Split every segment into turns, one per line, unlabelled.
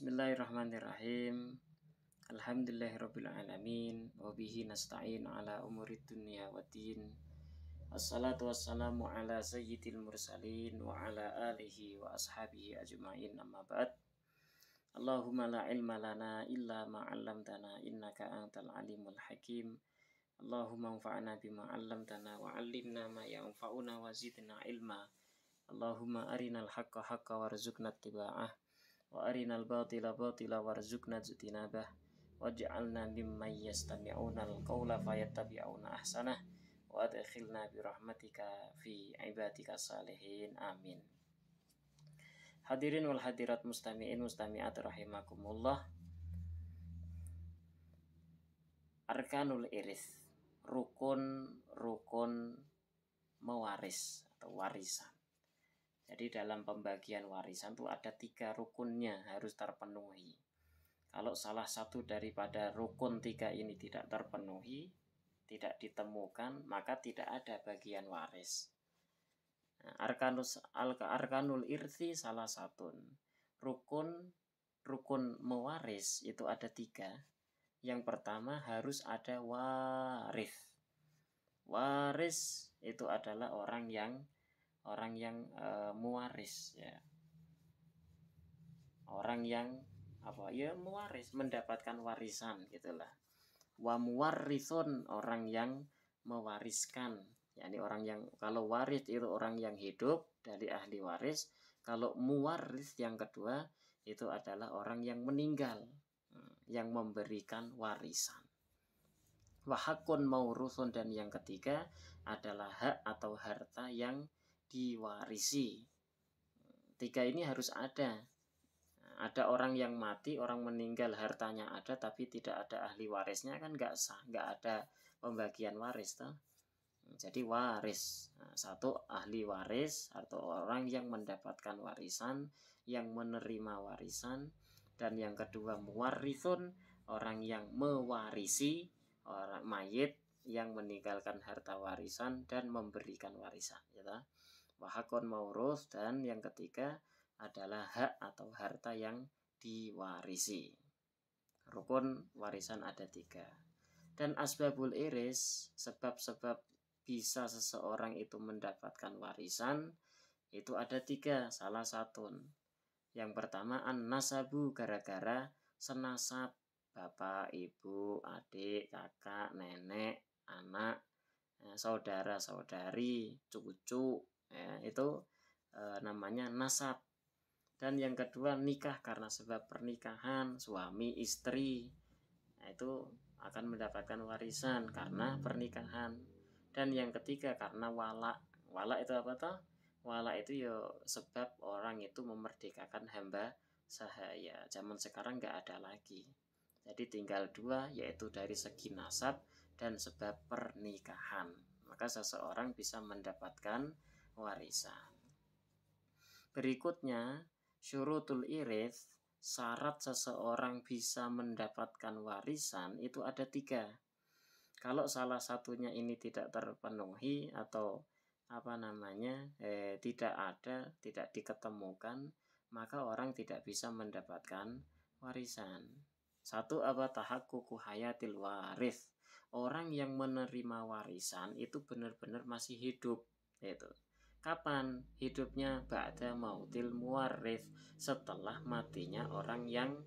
Bismillahirrahmanirrahim. Alhamdulillahirabbil alamin wa bihi nasta'in ala umurid dunya waddin. Wassalatu wassalamu ala sayyidil mursalin wa ala alihi wa ashabihi ajma'in, amma ba'd. Allahumma la ilma lana illa ma 'allamtana innaka antal alimul hakim. Allahumma anfa'na bima 'allamtana wa 'allimna ma yanfa'una wa zidna ilma. Allahumma arinal haqqa haqqa warzuqna ittiba'ah wa arinal batila batila warzuqna ijtinabah waj'alna mimman yastami'una al-qawla fayattabi'una ahsanah wa adkhilna bi rahmatika fi ibadika salihin, amin. Hadirin wal hadirat, mustami'in mustami'at rahimakumullah. Arkanul iris, rukun mewaris atau warisan. Jadi dalam pembagian warisan itu ada 3 rukunnya harus terpenuhi. Kalau salah satu daripada rukun 3 ini tidak terpenuhi, tidak ditemukan, maka tidak ada bagian waris. Nah, arkanul irthi salah satu. Rukun mewaris itu ada 3. Yang pertama harus ada waris. Waris itu adalah orang yang mewaris, ya. Orang yang mewaris, mendapatkan warisan gitulah. Wa muwarrithun, orang yang mewariskan. Yani orang yang, kalau waris itu orang yang hidup dari ahli waris, kalau muwarris yang kedua itu adalah orang yang meninggal, yang memberikan warisan. Wa haqqun maurusun, dan yang ketiga adalah hak atau harta yang diwarisi. 3 ini harus ada. Ada orang yang mati, orang meninggal, hartanya ada tapi tidak ada ahli warisnya, kan nggak sah, nggak ada pembagian waris toh. Jadi waris, satu ahli waris atau orang yang mendapatkan warisan, yang menerima warisan, dan yang kedua muwarrithun, orang yang mewarisi, orang mayit yang meninggalkan harta warisan dan memberikan warisan, ya. Wahakon maurus, dan yang ketiga adalah hak atau harta yang diwarisi. Rukun warisan ada 3. Dan asbabul iris, sebab-sebab bisa seseorang itu mendapatkan warisan, itu ada 3, salah satu. Yang pertama an-nasabu, gara-gara senasab, bapak, ibu, adik, kakak, nenek, anak, saudara, saudari, cucu, itu namanya nasab. Dan yang kedua nikah, karena sebab pernikahan suami istri, itu akan mendapatkan warisan karena pernikahan. Dan yang ketiga karena wala. Wala itu apa toh? Wala itu sebab orang itu memerdekakan hamba sahaya. Zaman sekarang nggak ada lagi. Jadi tinggal 2, yaitu dari segi nasab dan sebab pernikahan. Maka seseorang bisa mendapatkan warisan. Berikutnya, syurutul iris, syarat seseorang bisa mendapatkan warisan itu ada 3. Kalau salah satunya ini tidak terpenuhi atau tidak diketemukan, maka orang tidak bisa mendapatkan warisan. 1, tahaqququ hayatil waris. Orang yang menerima warisan itu benar-benar masih hidup, itu. Kapan hidupnya? Ba'da mautil muwarris, setelah matinya orang yang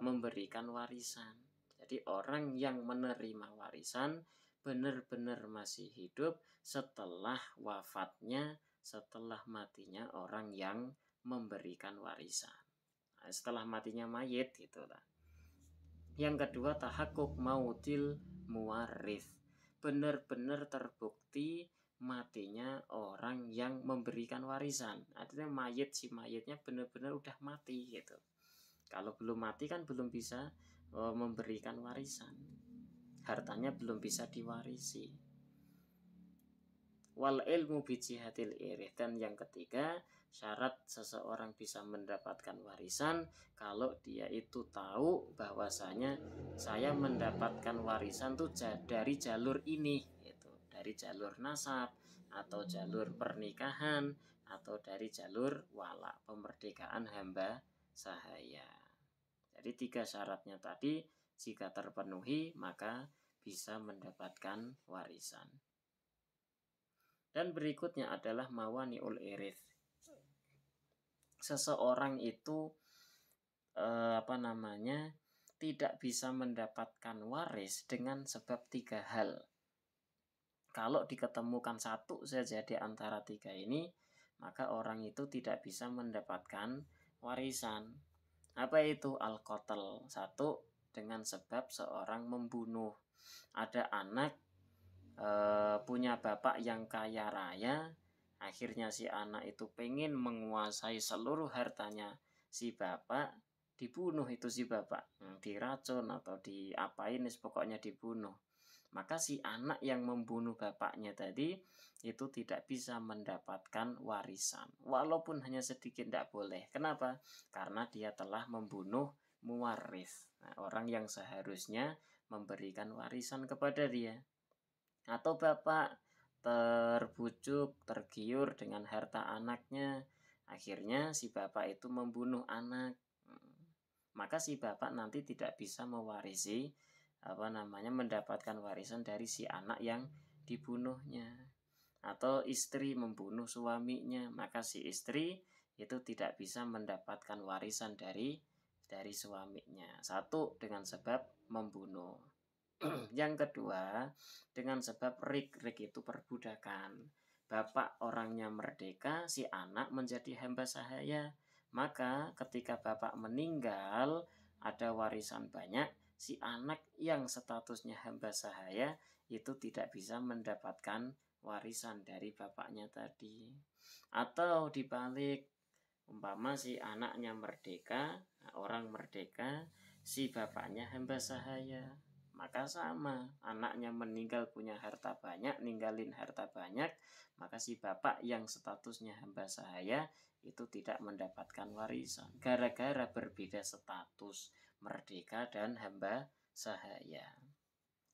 memberikan warisan. Jadi orang yang menerima warisan benar-benar masih hidup setelah wafatnya, setelah matinya orang yang memberikan warisan. Setelah matinya mayit, gitulah. Yang kedua tahaqquq mautil muwarris, benar-benar terbukti matinya orang yang memberikan warisan. Artinya mayitnya benar-benar udah mati, gitu. Kalau belum mati kan belum bisa memberikan warisan, hartanya belum bisa diwarisi. Wal ilmu bijihatil irith, dan yang ketiga syarat seseorang bisa mendapatkan warisan kalau dia itu tahu bahwasanya saya mendapatkan warisan tuh dari jalur ini, gitu. Dari jalur nasab atau jalur pernikahan atau dari jalur wala, pemerdekaan hamba sahaya. Jadi 3 syaratnya tadi jika terpenuhi maka bisa mendapatkan warisan. Dan berikutnya adalah mawani'ul irith. Seseorang itu tidak bisa mendapatkan waris dengan sebab 3 hal. Kalau diketemukan satu saja di antara 3 ini, maka orang itu tidak bisa mendapatkan warisan. Apa itu? Al-qatl. 1, dengan sebab seorang membunuh. Ada anak punya bapak yang kaya raya, akhirnya si anak itu pengen menguasai seluruh hartanya si bapak, dibunuh itu si bapak, diracun atau diapain, pokoknya dibunuh. Maka si anak yang membunuh bapaknya tadi itu tidak bisa mendapatkan warisan, walaupun hanya sedikit tidak boleh. Kenapa? Karena dia telah membunuh muwaris, orang yang seharusnya memberikan warisan kepada dia. Atau bapak terbujuk, tergiur dengan harta anaknya, akhirnya si bapak itu membunuh anak, maka si bapak nanti tidak bisa mewarisi mendapatkan warisan dari si anak yang dibunuhnya. Atau istri membunuh suaminya, maka si istri itu tidak bisa mendapatkan warisan dari suaminya. 1, dengan sebab membunuh. Yang kedua, dengan sebab rik itu perbudakan. Bapak orangnya merdeka, si anak menjadi hamba sahaya. Maka ketika bapak meninggal, ada warisan banyak, si anak yang statusnya hamba sahaya itu tidak bisa mendapatkan warisan dari bapaknya tadi. Atau dibalik, umpama si anaknya merdeka, orang merdeka, si bapaknya hamba sahaya, maka sama, anaknya meninggal punya harta banyak, ninggalin harta banyak, maka si bapak yang statusnya hamba sahaya itu tidak mendapatkan warisan gara-gara berbeda status, merdeka dan hamba sahaya.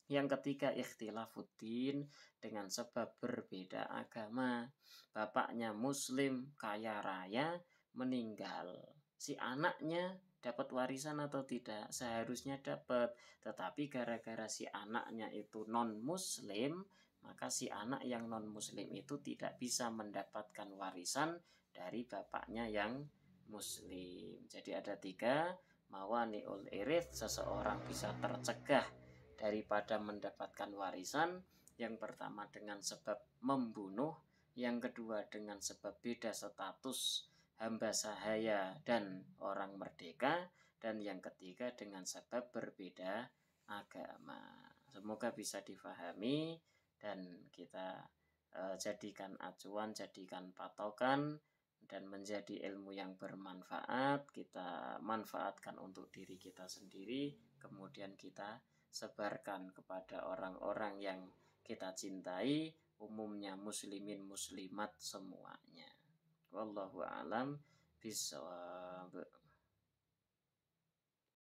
Yang ketiga, ikhtilafuddin, dengan sebab berbeda agama. Bapaknya muslim, kaya raya, meninggal. Si anaknya dapat warisan atau tidak? Seharusnya dapat. Tetapi gara-gara si anaknya itu non-muslim, maka si anak yang non-muslim itu tidak bisa mendapatkan warisan dari bapaknya yang muslim. Jadi ada 3 mawani'ul irith, seseorang bisa tercegah daripada mendapatkan warisan. Yang pertama dengan sebab membunuh, yang kedua dengan sebab beda status hamba sahaya dan orang merdeka, dan yang ketiga dengan sebab berbeda agama. Semoga bisa difahami dan kita jadikan acuan, jadikan patokan, dan menjadi ilmu yang bermanfaat. Kita manfaatkan untuk diri kita sendiri, kemudian kita sebarkan kepada orang-orang yang kita cintai, umumnya muslimin muslimat semuanya. Wallahu a'lam bishawab.